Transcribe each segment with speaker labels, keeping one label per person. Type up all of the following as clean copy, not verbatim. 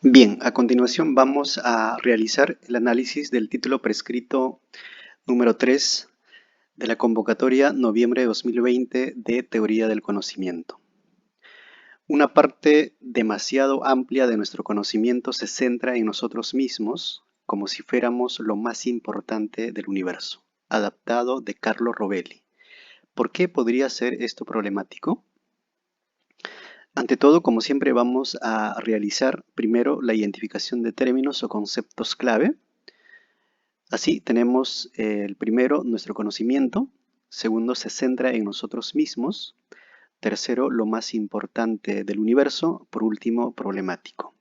Speaker 1: Bien, a continuación vamos a realizar el análisis del título prescrito número 3 de la convocatoria noviembre de 2020 de Teoría del Conocimiento. Una parte demasiado amplia de nuestro conocimiento se centra en nosotros mismos como si fuéramos lo más importante del universo, adaptado de Carlo Rovelli. ¿Por qué podría ser esto problemático? Ante todo, como siempre, vamos a realizar primero la identificación de términos o conceptos clave. Así tenemos el primero, nuestro conocimiento. Segundo, se centra en nosotros mismos. Tercero, lo más importante del universo. Por último, problemático.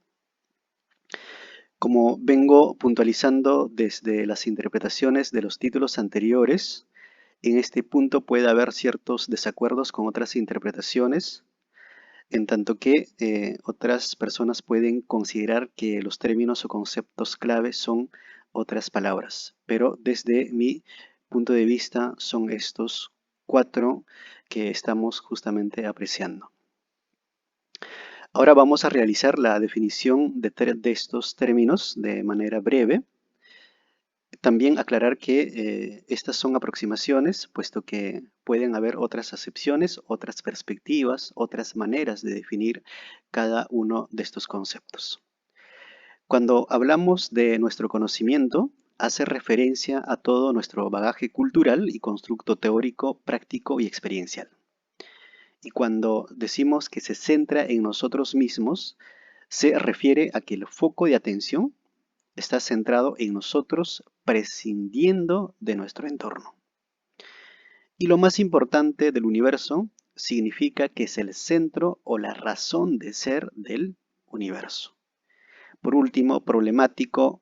Speaker 1: Como vengo puntualizando desde las interpretaciones de los títulos anteriores, en este punto puede haber ciertos desacuerdos con otras interpretaciones, en tanto que otras personas pueden considerar que los términos o conceptos clave son otras palabras, pero desde mi punto de vista son estos cuatro que estamos justamente apreciando. Ahora vamos a realizar la definición de estos términos de manera breve. También aclarar que estas son aproximaciones, puesto que pueden haber otras acepciones, otras perspectivas, otras maneras de definir cada uno de estos conceptos. Cuando hablamos de nuestro conocimiento, hace referencia a todo nuestro bagaje cultural y constructo teórico, práctico y experiencial. Y cuando decimos que se centra en nosotros mismos, se refiere a que el foco de atención está centrado en nosotros, prescindiendo de nuestro entorno. Y lo más importante del universo significa que es el centro o la razón de ser del universo. Por último, problemático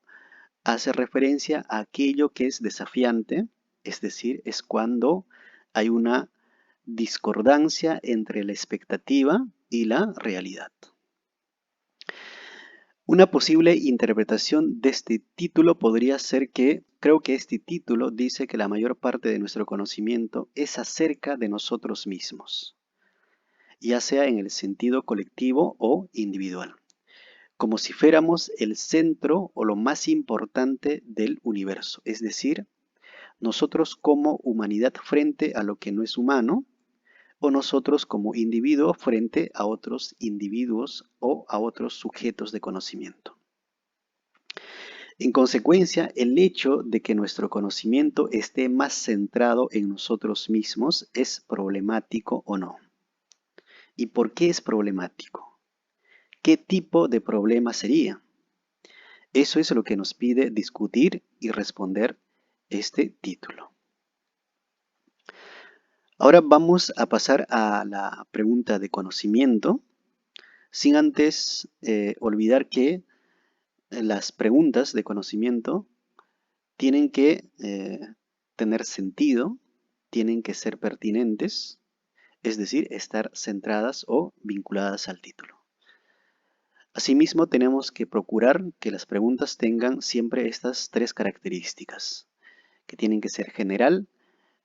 Speaker 1: hace referencia a aquello que es desafiante, es decir, es cuando hay una discordancia entre la expectativa y la realidad. Una posible interpretación de este título podría ser que creo que este título dice que la mayor parte de nuestro conocimiento es acerca de nosotros mismos, ya sea en el sentido colectivo o individual, como si fuéramos el centro o lo más importante del universo, es decir, nosotros como humanidad frente a lo que no es humano, o nosotros como individuo frente a otros individuos o a otros sujetos de conocimiento. En consecuencia, el hecho de que nuestro conocimiento esté más centrado en nosotros mismos es problemático o no. ¿Y por qué es problemático? ¿Qué tipo de problema sería? Eso es lo que nos pide discutir y responder este título. Ahora vamos a pasar a la pregunta de conocimiento, sin antes olvidar que las preguntas de conocimiento tienen que tener sentido, tienen que ser pertinentes, es decir, estar centradas o vinculadas al título. Asimismo, tenemos que procurar que las preguntas tengan siempre estas tres características, que tienen que ser general,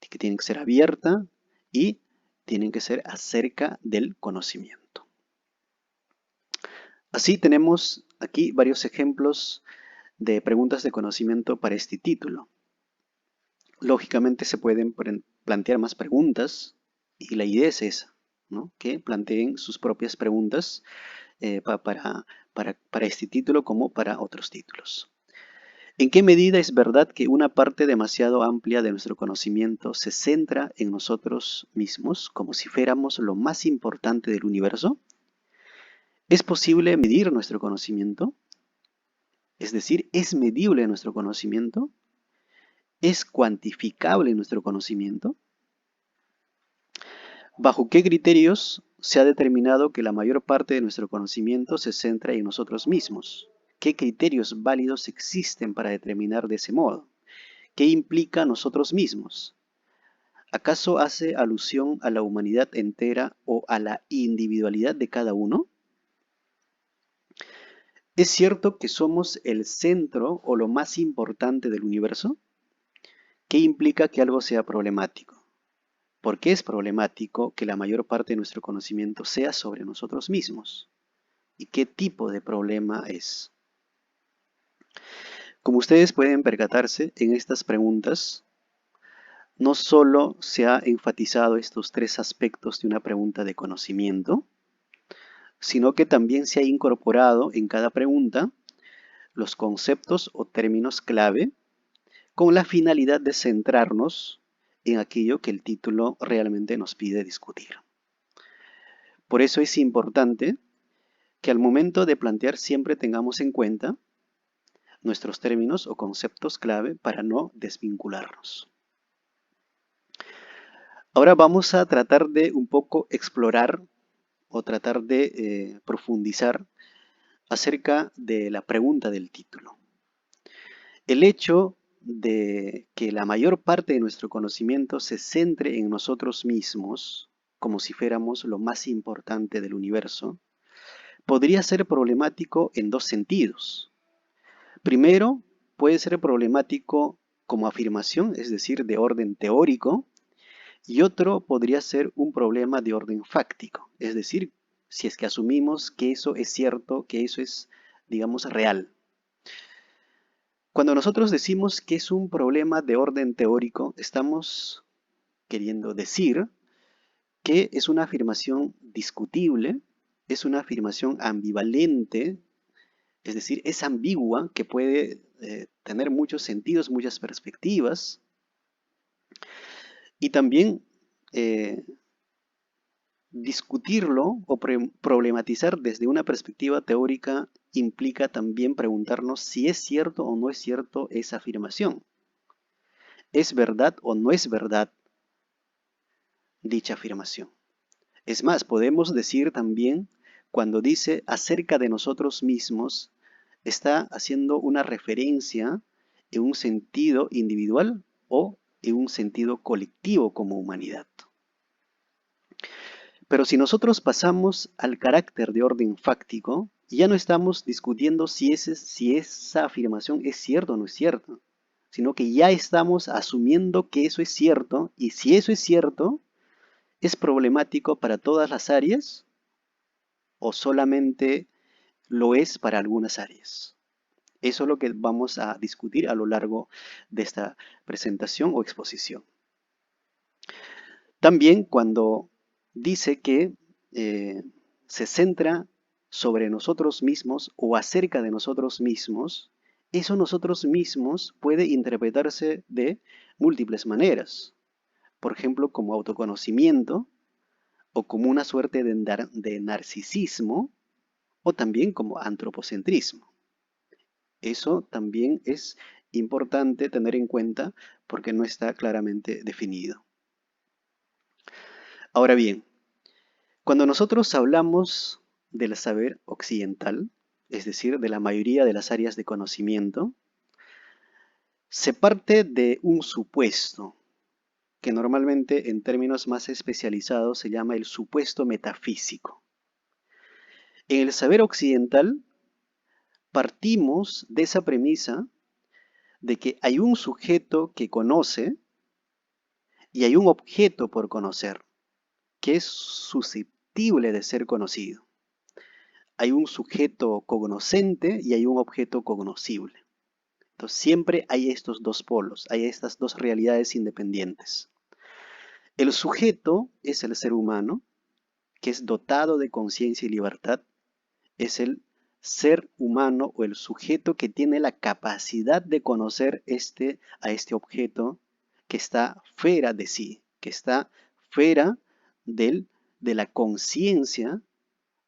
Speaker 1: que tienen que ser abierta y tienen que ser acerca del conocimiento. Así tenemos aquí varios ejemplos de preguntas de conocimiento para este título. Lógicamente se pueden plantear más preguntas y la idea es esa, ¿no? Que planteen sus propias preguntas para este título como para otros títulos. ¿En qué medida es verdad que una parte demasiado amplia de nuestro conocimiento se centra en nosotros mismos como si fuéramos lo más importante del universo? ¿Es posible medir nuestro conocimiento? Es decir, ¿es medible nuestro conocimiento? ¿Es cuantificable nuestro conocimiento? ¿Bajo qué criterios se ha determinado que la mayor parte de nuestro conocimiento se centra en nosotros mismos? ¿Qué criterios válidos existen para determinar de ese modo? ¿Qué implica nosotros mismos? ¿Acaso hace alusión a la humanidad entera o a la individualidad de cada uno? ¿Es cierto que somos el centro o lo más importante del universo? ¿Qué implica que algo sea problemático? ¿Por qué es problemático que la mayor parte de nuestro conocimiento sea sobre nosotros mismos? y qué tipo de problema es. Como ustedes pueden percatarse, en estas preguntas no solo se ha enfatizado estos tres aspectos de una pregunta de conocimiento, sino que también se ha incorporado en cada pregunta los conceptos o términos clave con la finalidad de centrarnos en aquello que el título realmente nos pide discutir. Por eso es importante que al momento de plantear siempre tengamos en cuenta nuestros términos o conceptos clave para no desvincularnos. Ahora vamos a tratar de un poco explorar o tratar de profundizar acerca de la pregunta del título. El hecho de que la mayor parte de nuestro conocimiento se centre en nosotros mismos, como si fuéramos lo más importante del universo, podría ser problemático en dos sentidos. Primero, puede ser problemático como afirmación, es decir, de orden teórico, y otro podría ser un problema de orden fáctico, es decir, si es que asumimos que eso es cierto, que eso es, digamos, real. Cuando nosotros decimos que es un problema de orden teórico, estamos queriendo decir que es una afirmación discutible, es una afirmación ambivalente, es decir, es ambigua, que puede tener muchos sentidos, muchas perspectivas, y también discutirlo o problematizar desde una perspectiva teórica implica también preguntarnos si es cierto o no es cierto esa afirmación. ¿Es verdad o no es verdad dicha afirmación? Es más, podemos decir también, cuando dice acerca de nosotros mismos, está haciendo una referencia en un sentido individual o en un sentido colectivo como humanidad. Pero si nosotros pasamos al carácter de orden fáctico, ya no estamos discutiendo si esa afirmación es cierta o no es cierta, sino que ya estamos asumiendo que eso es cierto, y si eso es cierto, ¿es problemático para todas las áreas o solamente lo es para algunas áreas? Eso es lo que vamos a discutir a lo largo de esta presentación o exposición. También cuando dice que se centra sobre nosotros mismos o acerca de nosotros mismos, eso nosotros mismos puede interpretarse de múltiples maneras. Por ejemplo, como autoconocimiento o como una suerte de narcisismo o también como antropocentrismo. Eso también es importante tener en cuenta porque no está claramente definido. Ahora bien, cuando nosotros hablamos del saber occidental, es decir, de la mayoría de las áreas de conocimiento, se parte de un supuesto que normalmente en términos más especializados se llama el supuesto metafísico. En el saber occidental partimos de esa premisa de que hay un sujeto que conoce y hay un objeto por conocer que es susceptible de ser conocido. Hay un sujeto cognoscente y hay un objeto cognoscible. Entonces siempre hay estos dos polos, hay estas dos realidades independientes. El sujeto es el ser humano, que es dotado de conciencia y libertad, es el ser humano o el sujeto que tiene la capacidad de conocer a este objeto que está fuera de sí, que está fuera de la conciencia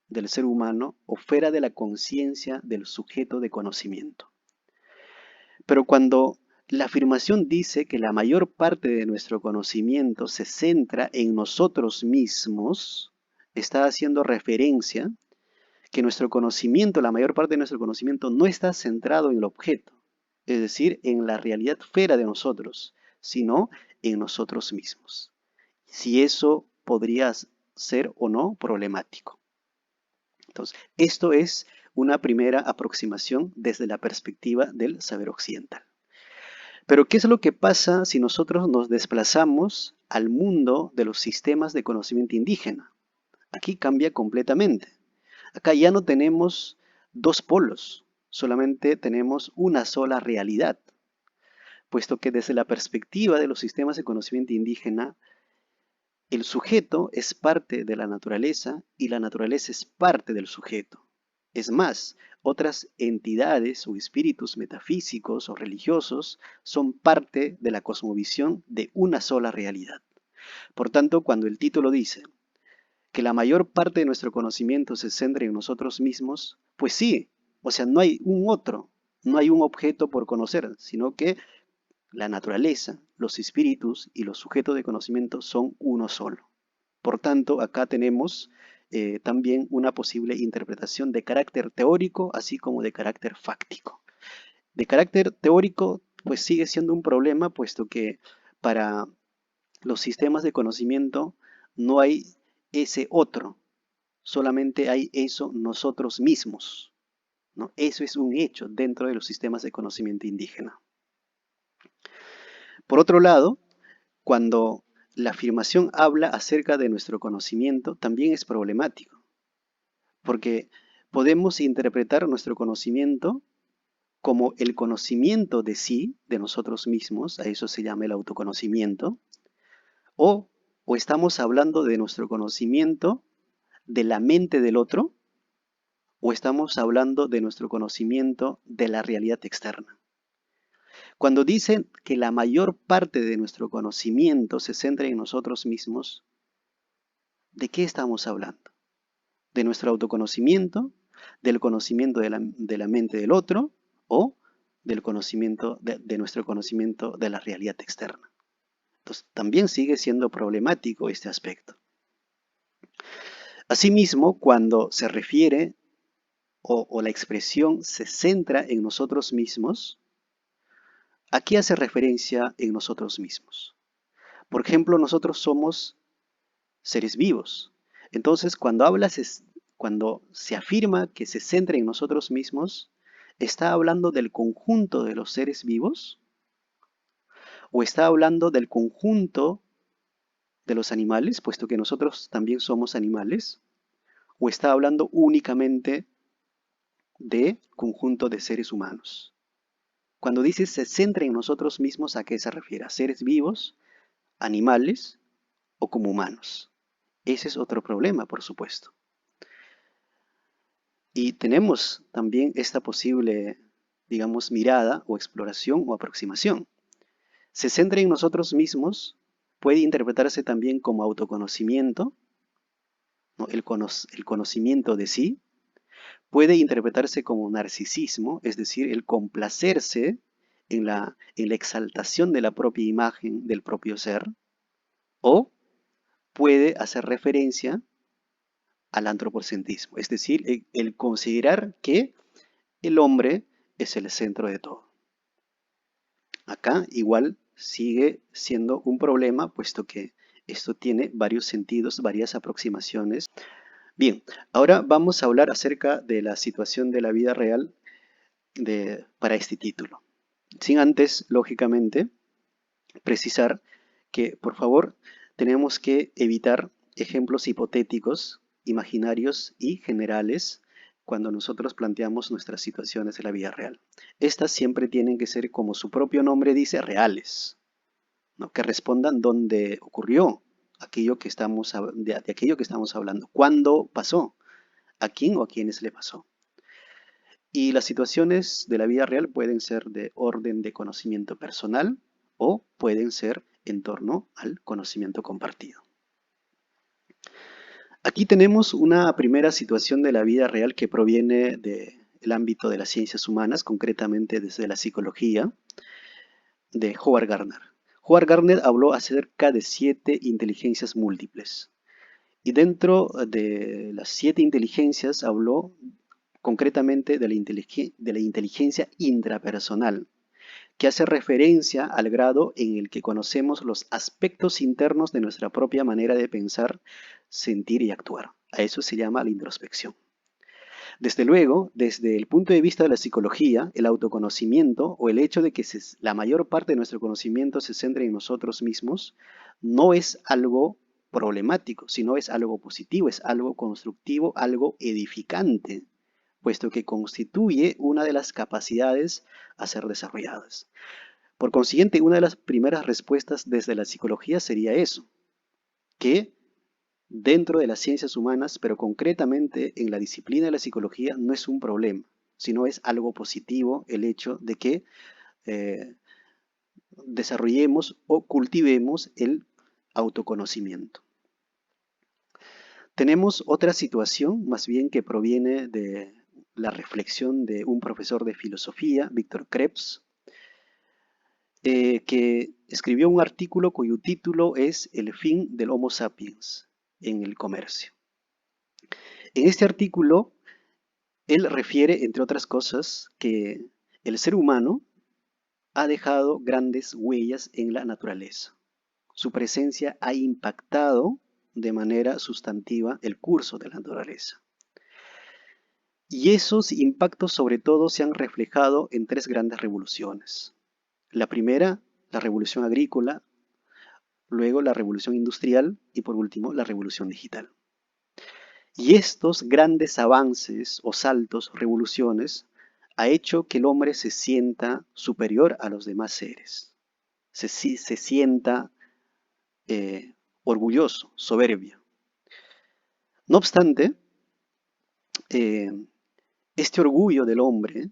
Speaker 1: del ser humano o fuera de la conciencia del sujeto de conocimiento. Pero cuando la afirmación dice que la mayor parte de nuestro conocimiento se centra en nosotros mismos, está haciendo referencia que nuestro conocimiento, la mayor parte de nuestro conocimiento no está centrado en el objeto, es decir, en la realidad fuera de nosotros, sino en nosotros mismos. Si eso podría ser o no problemático. Entonces, esto es una primera aproximación desde la perspectiva del saber occidental. Pero, ¿qué es lo que pasa si nosotros nos desplazamos al mundo de los sistemas de conocimiento indígena? Aquí cambia completamente. Acá ya no tenemos dos polos, solamente tenemos una sola realidad, puesto que desde la perspectiva de los sistemas de conocimiento indígena, el sujeto es parte de la naturaleza y la naturaleza es parte del sujeto. Es más, otras entidades o espíritus metafísicos o religiosos son parte de la cosmovisión de una sola realidad. Por tanto, cuando el título dice que la mayor parte de nuestro conocimiento se centra en nosotros mismos, pues sí, o sea, no hay un otro, no hay un objeto por conocer, sino que la naturaleza, los espíritus y los sujetos de conocimiento son uno solo. Por tanto, acá tenemos también una posible interpretación de carácter teórico, así como de carácter fáctico. De carácter teórico, pues sigue siendo un problema, puesto que para los sistemas de conocimiento no hay ese otro, solamente hay eso nosotros mismos, ¿no? Eso es un hecho dentro de los sistemas de conocimiento indígena. Por otro lado, cuando la afirmación habla acerca de nuestro conocimiento, también es problemático, porque podemos interpretar nuestro conocimiento como el conocimiento de sí, de nosotros mismos, a eso se llama el autoconocimiento, o, o estamos hablando de nuestro conocimiento de la mente del otro, o estamos hablando de nuestro conocimiento de la realidad externa. Cuando dicen que la mayor parte de nuestro conocimiento se centra en nosotros mismos, ¿de qué estamos hablando? ¿De nuestro autoconocimiento? ¿Del conocimiento de la mente del otro? ¿O del conocimiento de nuestro conocimiento de la realidad externa? Entonces, también sigue siendo problemático este aspecto. Asimismo, cuando se refiere o la expresión se centra en nosotros mismos, ¿a qué hace referencia en nosotros mismos? Por ejemplo, nosotros somos seres vivos. Entonces, cuando se afirma que se centra en nosotros mismos, ¿está hablando del conjunto de los seres vivos? ¿O está hablando del conjunto de los animales, puesto que nosotros también somos animales? ¿O está hablando únicamente de conjunto de seres humanos? Cuando dice se centra en nosotros mismos, ¿a qué se refiere? ¿A seres vivos, animales o como humanos? Ese es otro problema, por supuesto. Y tenemos también esta posible, digamos, mirada o exploración o aproximación. Se centra en nosotros mismos, puede interpretarse también como autoconocimiento, ¿no? El conocimiento de sí. Puede interpretarse como narcisismo, es decir, el complacerse en la exaltación de la propia imagen del propio ser. O puede hacer referencia al antropocentrismo, es decir, el considerar que el hombre es el centro de todo. Acá igual sigue siendo un problema, puesto que esto tiene varios sentidos, varias aproximaciones. Bien, ahora vamos a hablar acerca de la situación de la vida real para este título. Sin antes, lógicamente, precisar que, por favor, tenemos que evitar ejemplos hipotéticos, imaginarios y generales cuando nosotros planteamos nuestras situaciones de la vida real. Estas siempre tienen que ser, como su propio nombre dice, reales, ¿no? Que respondan dónde ocurrió aquello que de aquello que estamos hablando, cuándo pasó, a quién o a quiénes le pasó. Y las situaciones de la vida real pueden ser de orden de conocimiento personal o pueden ser en torno al conocimiento compartido. Aquí tenemos una primera situación de la vida real que proviene del ámbito de las ciencias humanas, concretamente desde la psicología, de Howard Gardner. Howard Gardner habló acerca de 7 inteligencias múltiples. Y dentro de las 7 inteligencias habló concretamente de la inteligencia intrapersonal, que hace referencia al grado en el que conocemos los aspectos internos de nuestra propia manera de pensar, sentir y actuar. A eso se llama la introspección. Desde luego, desde el punto de vista de la psicología, el autoconocimiento o el hecho de que la mayor parte de nuestro conocimiento se centre en nosotros mismos no es algo problemático, sino es algo positivo, es algo constructivo, algo edificante, puesto que constituye una de las capacidades a ser desarrolladas. Por consiguiente, una de las primeras respuestas desde la psicología sería eso, que dentro de las ciencias humanas, pero concretamente en la disciplina de la psicología, no es un problema, sino es algo positivo el hecho de que eh, desarrollemos o cultivemos el autoconocimiento. Tenemos otra situación, más bien que proviene de la reflexión de un profesor de filosofía, Víctor Krebs, que escribió un artículo cuyo título es El fin del Homo sapiens en el comercio. En este artículo, él refiere, entre otras cosas, que el ser humano ha dejado grandes huellas en la naturaleza. Su presencia ha impactado de manera sustantiva el curso de la naturaleza. Y esos impactos sobre todo se han reflejado en tres grandes revoluciones. La primera, la revolución agrícola, luego la revolución industrial y por último la revolución digital. Y estos grandes avances o saltos, revoluciones, ha hecho que el hombre se sienta superior a los demás seres. Se sienta orgulloso, soberbio. No obstante, eh, este orgullo del hombre,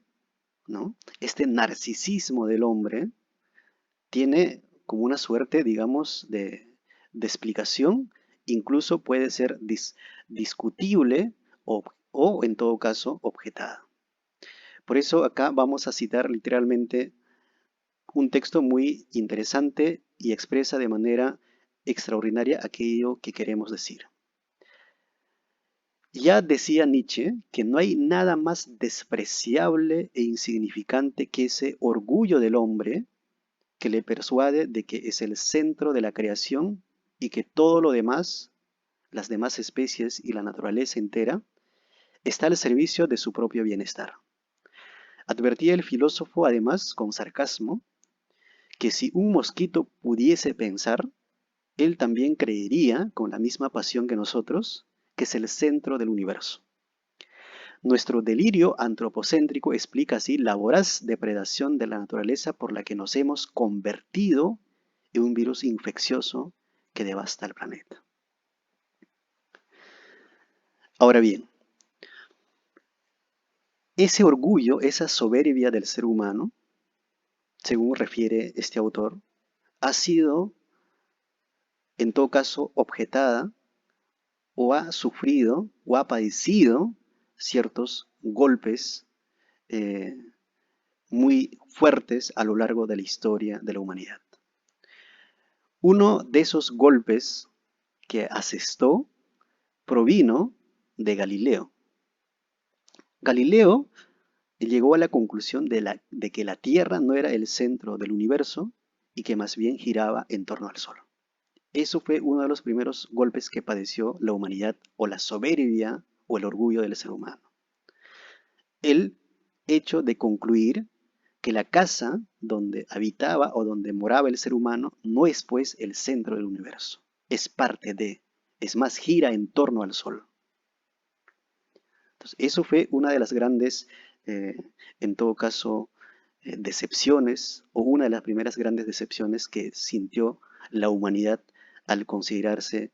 Speaker 1: ¿no? Este narcisismo del hombre, tiene como una suerte, digamos, de explicación, incluso puede ser discutible o, en todo caso, objetada. Por eso acá vamos a citar literalmente un texto muy interesante y expresa de manera extraordinaria aquello que queremos decir. Ya decía Nietzsche que no hay nada más despreciable e insignificante que ese orgullo del hombre que le persuade de que es el centro de la creación y que todo lo demás, las demás especies y la naturaleza entera, está al servicio de su propio bienestar. Advertía el filósofo además con sarcasmo que si un mosquito pudiese pensar, él también creería con la misma pasión que nosotros que es el centro del universo. Nuestro delirio antropocéntrico explica así la voraz depredación de la naturaleza por la que nos hemos convertido en un virus infeccioso que devasta el planeta. Ahora bien, ese orgullo, esa soberbia del ser humano, según refiere este autor, ha sido, en todo caso, objetada o ha sufrido o ha padecido ciertos golpes muy fuertes a lo largo de la historia de la humanidad. Uno de esos golpes que asestó provino de Galileo. Galileo llegó a la conclusión de que la Tierra no era el centro del universo y que más bien giraba en torno al Sol. Eso fue uno de los primeros golpes que padeció la humanidad o la soberbia o el orgullo del ser humano. El hecho de concluir que la casa donde habitaba o donde moraba el ser humano no es pues el centro del universo, es parte de, es más, gira en torno al Sol. Entonces, eso fue una de las grandes, en todo caso, decepciones o una de las primeras grandes decepciones que sintió la humanidad al considerarse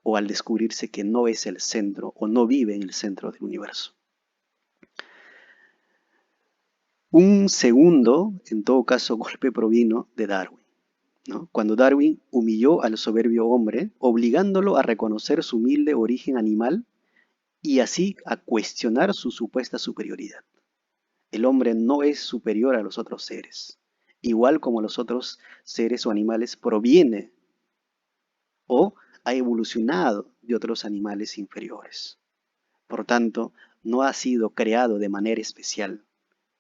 Speaker 1: o al descubrirse que no es el centro o no vive en el centro del universo. Un segundo, en todo caso, golpe provino de Darwin, ¿no? Cuando Darwin humilló al soberbio hombre, obligándolo a reconocer su humilde origen animal y así a cuestionar su supuesta superioridad. El hombre no es superior a los otros seres. Igual como los otros seres o animales proviene o ha evolucionado de otros animales inferiores. Por tanto, no ha sido creado de manera especial.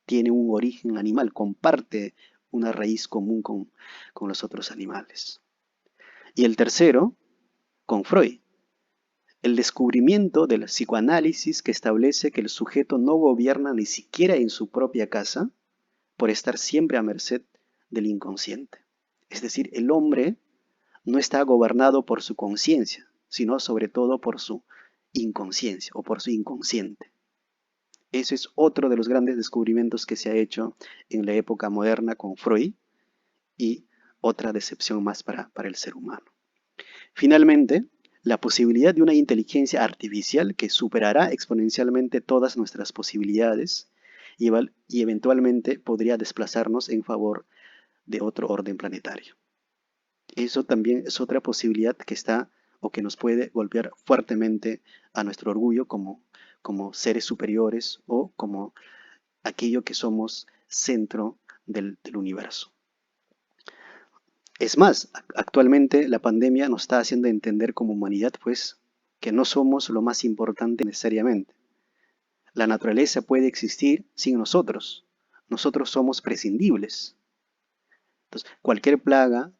Speaker 1: Tiene un origen animal, comparte una raíz común con los otros animales. Y el tercero, con Freud. El descubrimiento del psicoanálisis que establece que el sujeto no gobierna ni siquiera en su propia casa por estar siempre a merced del inconsciente. Es decir, el hombre no está gobernado por su conciencia, sino sobre todo por su inconsciencia o por su inconsciente. Ese es otro de los grandes descubrimientos que se ha hecho en la época moderna con Freud y otra decepción más para el ser humano. Finalmente, la posibilidad de una inteligencia artificial que superará exponencialmente todas nuestras posibilidades y eventualmente podría desplazarnos en favor de otro orden planetario. Eso también es otra posibilidad que está o que nos puede golpear fuertemente a nuestro orgullo como seres superiores o como aquello que somos centro del universo. Es más, actualmente la pandemia nos está haciendo entender como humanidad, pues, que no somos lo más importante necesariamente. La naturaleza puede existir sin nosotros. Nosotros somos prescindibles. Entonces, cualquier plaga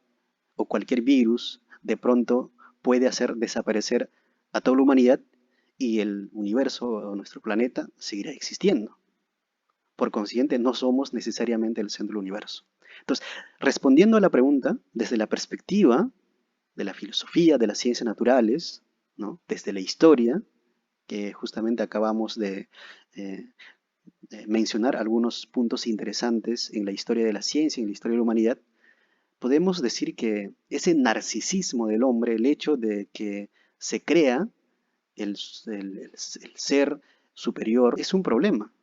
Speaker 1: o cualquier virus de pronto puede hacer desaparecer a toda la humanidad y el universo o nuestro planeta seguirá existiendo. Por consiguiente, no somos necesariamente el centro del universo. Entonces, respondiendo a la pregunta, desde la perspectiva de la filosofía, de las ciencias naturales, ¿no? Desde la historia, que justamente acabamos eh, de mencionar algunos puntos interesantes en la historia de la ciencia, en la historia de la humanidad, podemos decir que ese narcisismo del hombre, el hecho de que se crea el ser superior, es un problema.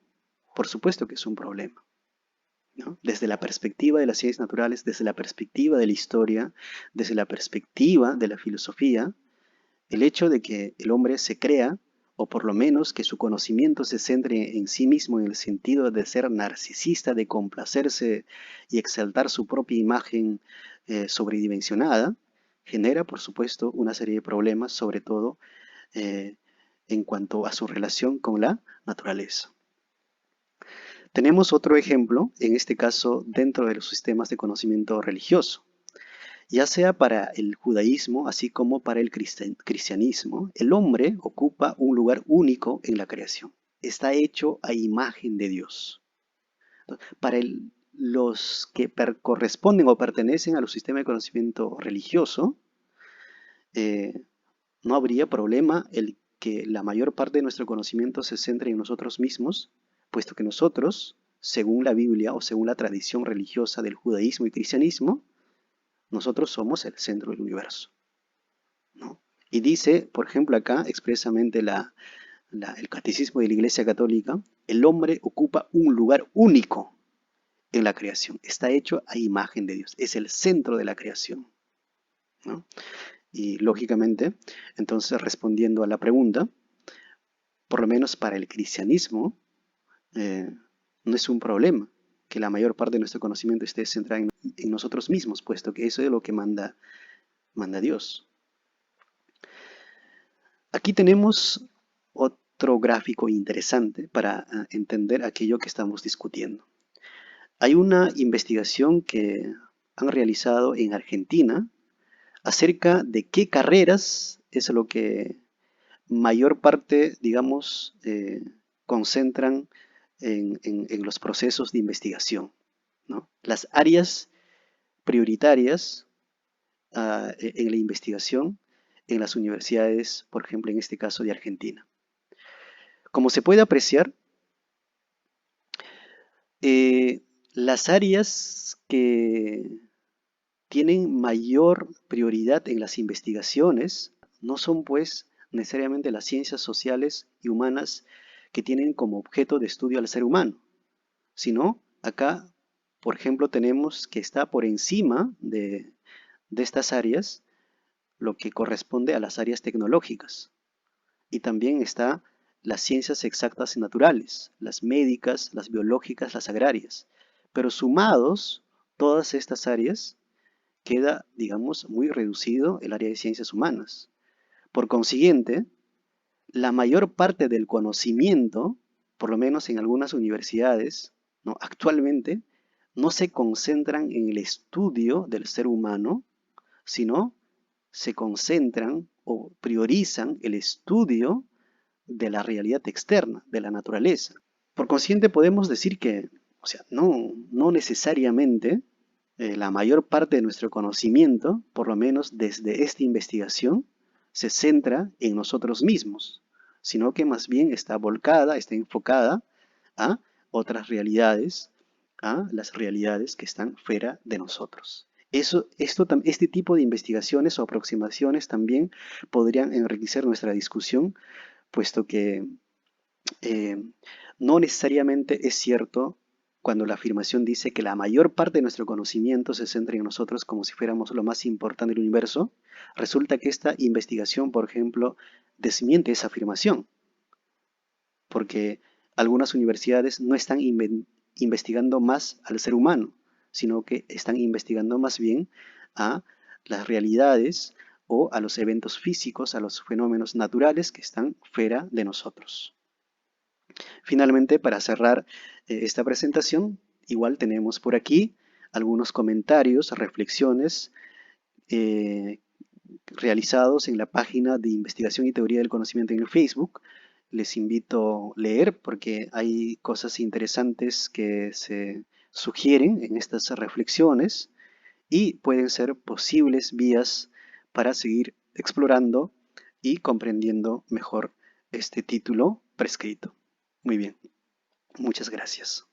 Speaker 1: Por supuesto que es un problema, ¿no? Desde la perspectiva de las ciencias naturales, desde la perspectiva de la historia, desde la perspectiva de la filosofía, el hecho de que el hombre se crea, o por lo menos que su conocimiento se centre en sí mismo en el sentido de ser narcisista, de complacerse y exaltar su propia imagen sobredimensionada, genera, por supuesto, una serie de problemas, sobre todo eh, en cuanto a su relación con la naturaleza. Tenemos otro ejemplo, en este caso dentro de los sistemas de conocimiento religioso. Ya sea para el judaísmo, así como para el cristianismo, el hombre ocupa un lugar único en la creación. Está hecho a imagen de Dios. Para los que corresponden o pertenecen a los sistemas de conocimiento religioso, eh, no habría problema el que la mayor parte de nuestro conocimiento se centre en nosotros mismos, puesto que nosotros, según la Biblia o según la tradición religiosa del judaísmo y cristianismo, nosotros somos el centro del universo, ¿no? Y dice, por ejemplo, acá expresamente el catecismo de la Iglesia Católica, el hombre ocupa un lugar único en la creación. Está hecho a imagen de Dios. Es el centro de la creación, ¿no? Y lógicamente, entonces respondiendo a la pregunta, por lo menos para el cristianismo, no es un problema que la mayor parte de nuestro conocimiento esté centrado en nosotros mismos, puesto que eso es lo que manda Dios. Aquí tenemos otro gráfico interesante para entender aquello que estamos discutiendo. Hay una investigación que han realizado en Argentina acerca de qué carreras es lo que mayor parte, digamos, concentran en los procesos de investigación, ¿no? Las áreas prioritarias en la investigación en las universidades, por ejemplo, en este caso de Argentina. Como se puede apreciar, las áreas que tienen mayor prioridad en las investigaciones no son pues necesariamente las ciencias sociales y humanas que tienen como objeto de estudio al ser humano, sino acá, por ejemplo, tenemos que está por encima de estas áreas lo que corresponde a las áreas tecnológicas. Y también está las ciencias exactas y naturales, las médicas, las biológicas, las agrarias. Pero sumados, todas estas áreas, queda, digamos, muy reducido el área de ciencias humanas. Por consiguiente, la mayor parte del conocimiento, por lo menos en algunas universidades, ¿no? Actualmente, no se concentran en el estudio del ser humano, sino se concentran o priorizan el estudio de la realidad externa, de la naturaleza. Por consiguiente, podemos decir que, o sea, no necesariamente la mayor parte de nuestro conocimiento, por lo menos desde esta investigación, se centra en nosotros mismos, sino que más bien está volcada, está enfocada a otras realidades, a las realidades que están fuera de nosotros. Este tipo de investigaciones o aproximaciones también podrían enriquecer nuestra discusión, puesto que eh, no necesariamente es cierto cuando la afirmación dice que la mayor parte de nuestro conocimiento se centra en nosotros como si fuéramos lo más importante del universo. Resulta que esta investigación, por ejemplo, desmiente esa afirmación, porque algunas universidades no están investigando más al ser humano, sino que están investigando más bien a las realidades o a los eventos físicos, a los fenómenos naturales que están fuera de nosotros. Finalmente, para cerrar esta presentación, igual tenemos por aquí algunos comentarios, reflexiones eh, realizados en la página de Investigación y Teoría del Conocimiento en el Facebook. Les invito a leer porque hay cosas interesantes que se sugieren en estas reflexiones y pueden ser posibles vías para seguir explorando y comprendiendo mejor este título prescrito. Muy bien, muchas gracias.